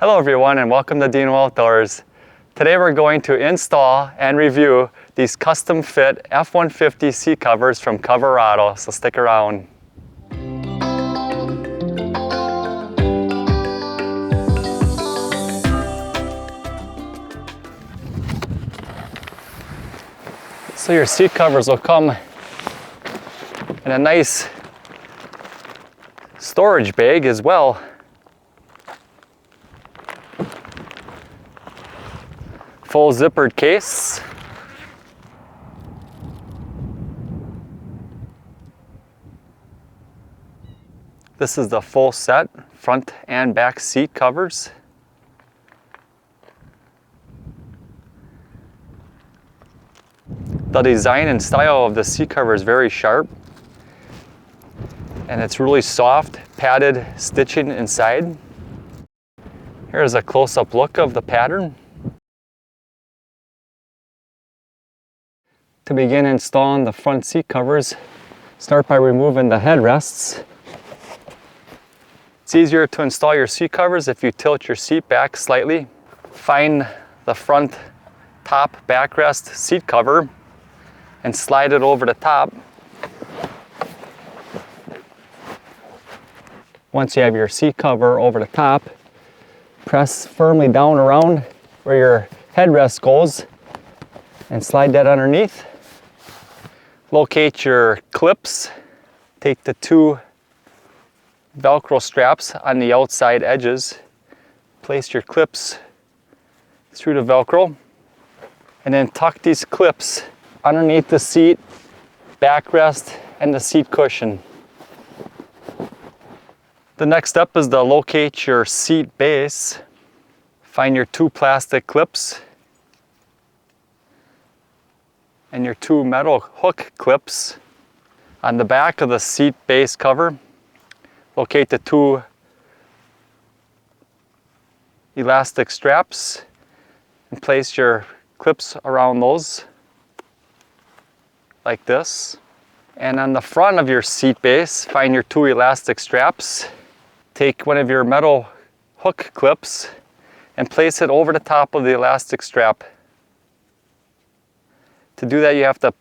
Hello everyone and welcome to Deano Outdoors. Today we're going to install and review these custom fit F150 seat covers from Coverado, so stick around. So your seat covers will come in a nice storage bag as well. Full zippered case. This is the full set, front and back seat covers. The design and style of the seat cover is very sharp, and it's really soft, padded stitching inside. Here's a close-up look of the pattern. To begin installing the front seat covers, start by removing the headrests. It's easier to install your seat covers if you tilt your seat back slightly. Find the front top backrest seat cover and slide it over the top. Once you have your seat cover over the top, press firmly down around where your headrest goes and slide that underneath. Locate your clips. Take the two Velcro straps on the outside edges. Place your clips through the Velcro and then tuck these clips underneath the seat, backrest, and the seat cushion. The next step is to locate your seat base. Find your two plastic clips and your two metal hook clips on the back of the seat base cover. Locate the two elastic straps and place your clips around those like this. And on the front of your seat base, find your two elastic straps. Take one of your metal hook clips and place it over the top of the elastic strap. To do that, you have to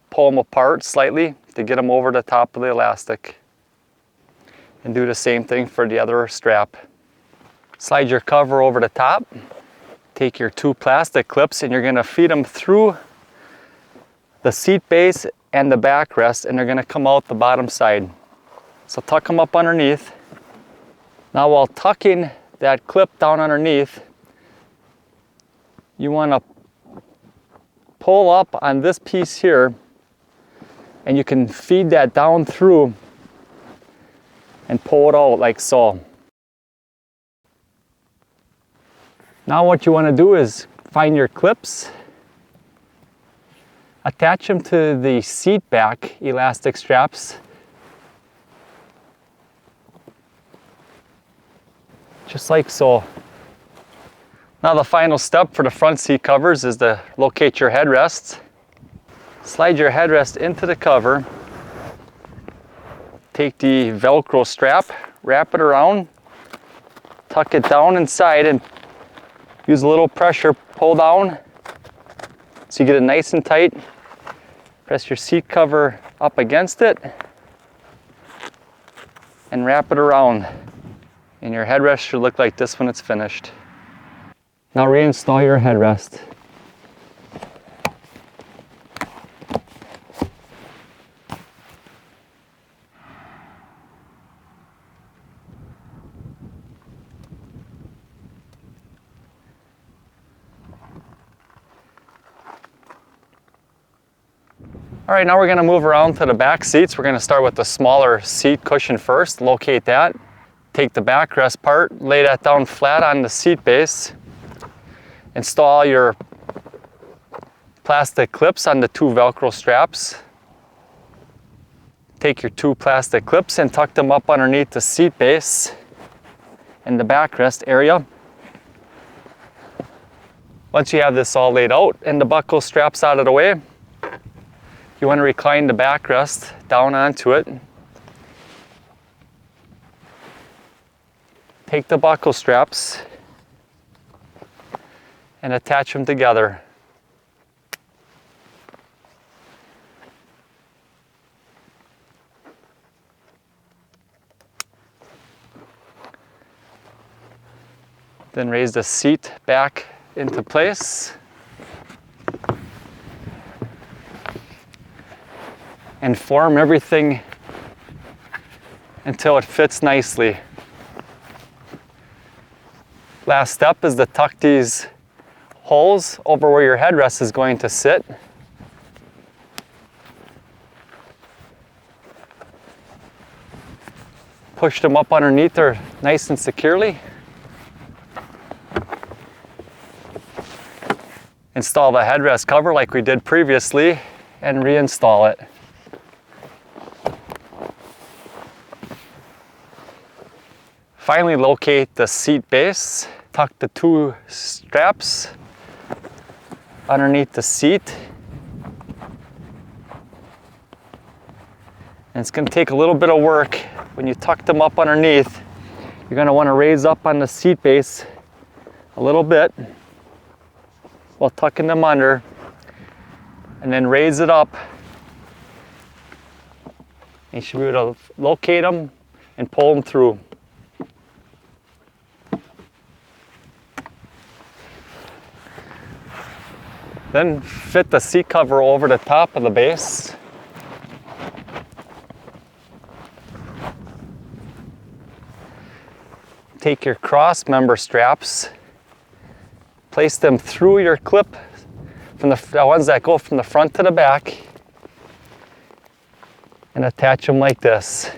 pull them apart slightly to get them over the top of the elastic. And do the same thing for the other strap. Slide your cover over the top. Take your two plastic clips and you're going to feed them through the seat base and the backrest, and they're going to come out the bottom side. So tuck them up underneath. Now while tucking that clip down underneath, you want to pull up on this piece here, and you can feed that down through and pull it out like so. Now what you want to do is find your clips, attach them to the seat back elastic straps, just like so. Now the final step for the front seat covers is to locate your headrests. Slide your headrest into the cover. Take the Velcro strap, wrap it around, tuck it down inside and use a little pressure, pull down so you get it nice and tight. Press your seat cover up against it and wrap it around. And your headrest should look like this when it's finished. Now reinstall your headrest. All right, now we're going to move around to the back seats. We're going to start with the smaller seat cushion first. Locate that. Take the backrest part, lay that down flat on the seat base. Install your plastic clips on the two Velcro straps. Take your two plastic clips and tuck them up underneath the seat base and the backrest area. Once you have this all laid out and the buckle straps out of the way, you want to recline the backrest down onto it. Take the buckle straps and attach them together. Then raise the seat back into place. And form everything until it fits nicely. Last step is to tuck these holes over where your headrest is going to sit. Push them up underneath her nice and securely. Install the headrest cover like we did previously and reinstall it. Finally, locate the seat base. Tuck the two straps underneath the seat. And it's going to take a little bit of work. When you tuck them up underneath, you're going to want to raise up on the seat base a little bit while tucking them under, and then raise it up. You should be able to locate them and pull them through. Then fit the seat cover over the top of the base. Take your cross member straps, place them through your clip, from the ones that go from the front to the back, and attach them like this.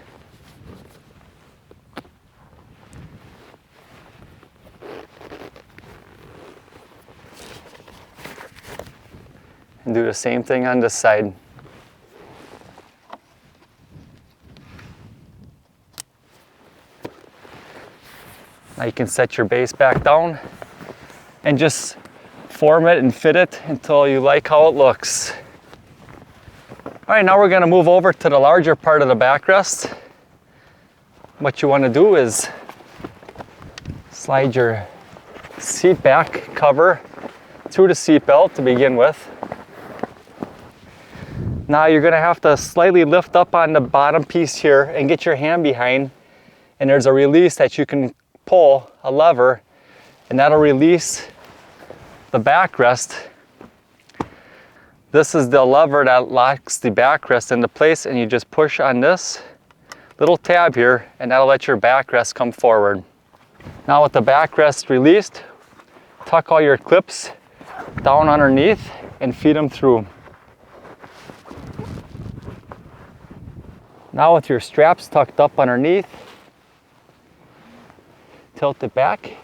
And do the same thing on this side. Now you can set your base back down and just form it and fit it until you like how it looks. All right, now we're going to move over to the larger part of the backrest. What you want to do is slide your seat back cover through the seat belt to begin with. Now you're going to have to slightly lift up on the bottom piece here and get your hand behind, and there's a release that you can pull, a lever, and that'll release the backrest. This is the lever that locks the backrest into place, and you just push on this little tab here, and that'll let your backrest come forward. Now with the backrest released, tuck all your clips down underneath and feed them through. Now with your straps tucked up underneath, tilt it back. And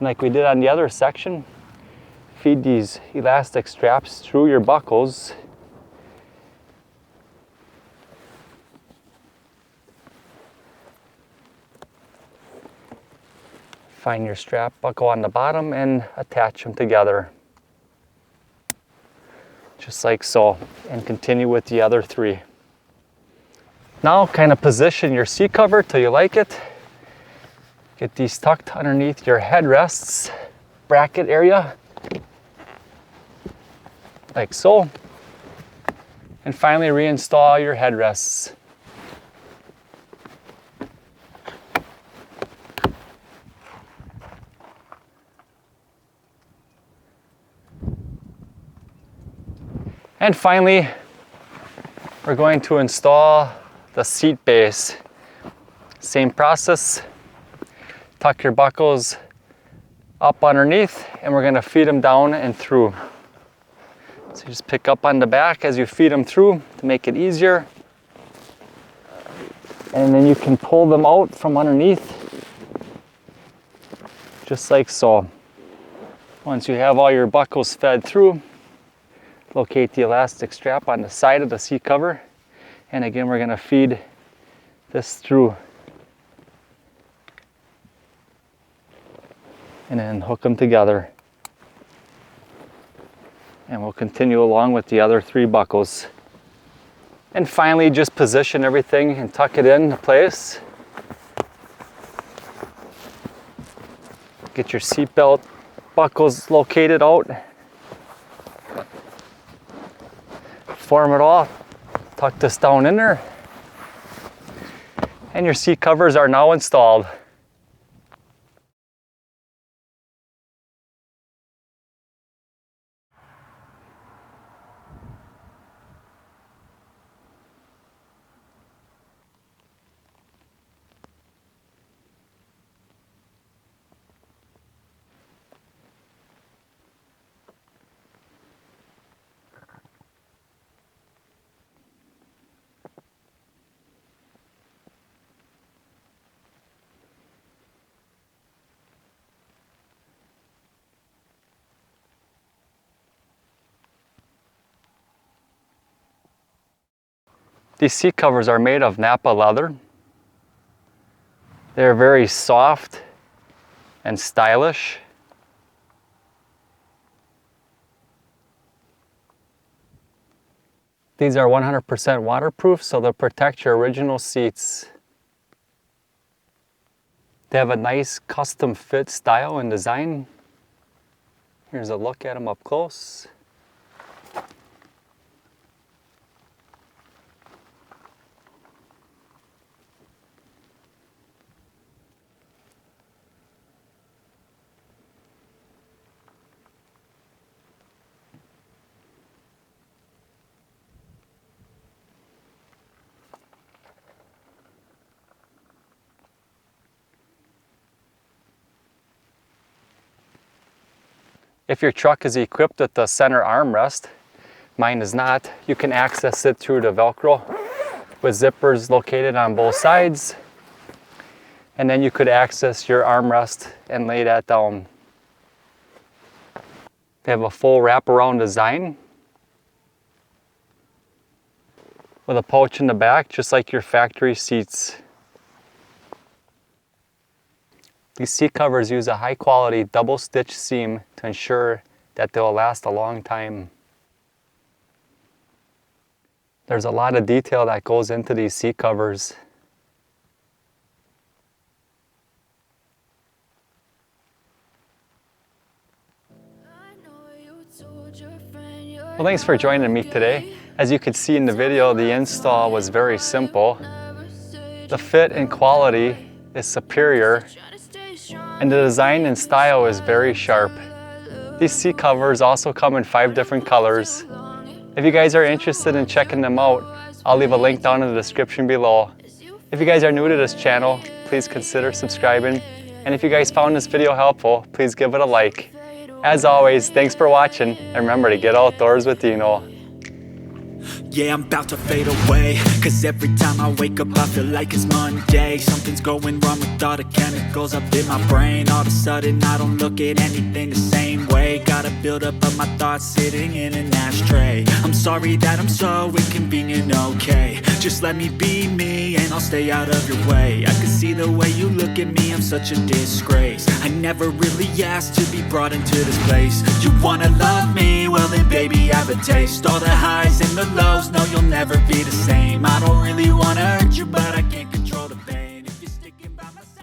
like we did on the other section, feed these elastic straps through your buckles. Find your strap buckle on the bottom and attach them together. Just like so, and continue with the other three. Now kind of position your seat cover till you like it. Get these tucked underneath your headrests bracket area, like so. And finally reinstall your headrests. And finally, we're going to install the seat base. Same process. Tuck your buckles up underneath, and we're going to feed them down and through. So just pick up on the back as you feed them through to make it easier. And then you can pull them out from underneath, just like so. Once you have all your buckles fed through, locate the elastic strap on the side of the seat cover. And again, we're going to feed this through. And then hook them together. And we'll continue along with the other three buckles. And finally, just position everything and tuck it into place. Get your seat belt buckle's located out. Form it off, tuck this down in there, and your seat covers are now installed. These seat covers are made of Nappa leather. They're very soft and stylish. These are 100% waterproof, so they'll protect your original seats. They have a nice custom fit style and design. Here's a look at them up close. If your truck is equipped with the center armrest, mine is not, you can access it through the Velcro with zippers located on both sides. And then you could access your armrest and lay that down. They have a full wraparound design with a pouch in the back, just like your factory seats. These seat covers use a high quality double stitch seam to ensure that they'll last a long time. There's a lot of detail that goes into these seat covers. Well, thanks for joining me today. As you could see in the video, the install was very simple. The fit and quality is superior, and the design and style is very sharp. These seat covers also come in 5 different colors. If you guys are interested in checking them out, I'll leave a link down in the description below. If you guys are new to this channel, please consider subscribing. And if you guys found this video helpful, please give it a like. As always, thanks for watching, and remember to get outdoors with Deano. Yeah, I'm about to fade away, cause every time I wake up I feel like it's Monday. Something's going wrong with all the chemicals up in my brain. All of a sudden I don't look at anything the same way. Gotta build up of my thoughts sitting in an ashtray. I'm sorry that I'm so inconvenient, okay. Just let me be me and I'll stay out of your way. I can see the way you look at me, I'm such a disgrace. I never really asked to be brought into this place. You wanna love me? Well then baby have a taste. All the highs and the lows, no you'll never be the same. I don't really wanna hurt you but I can't control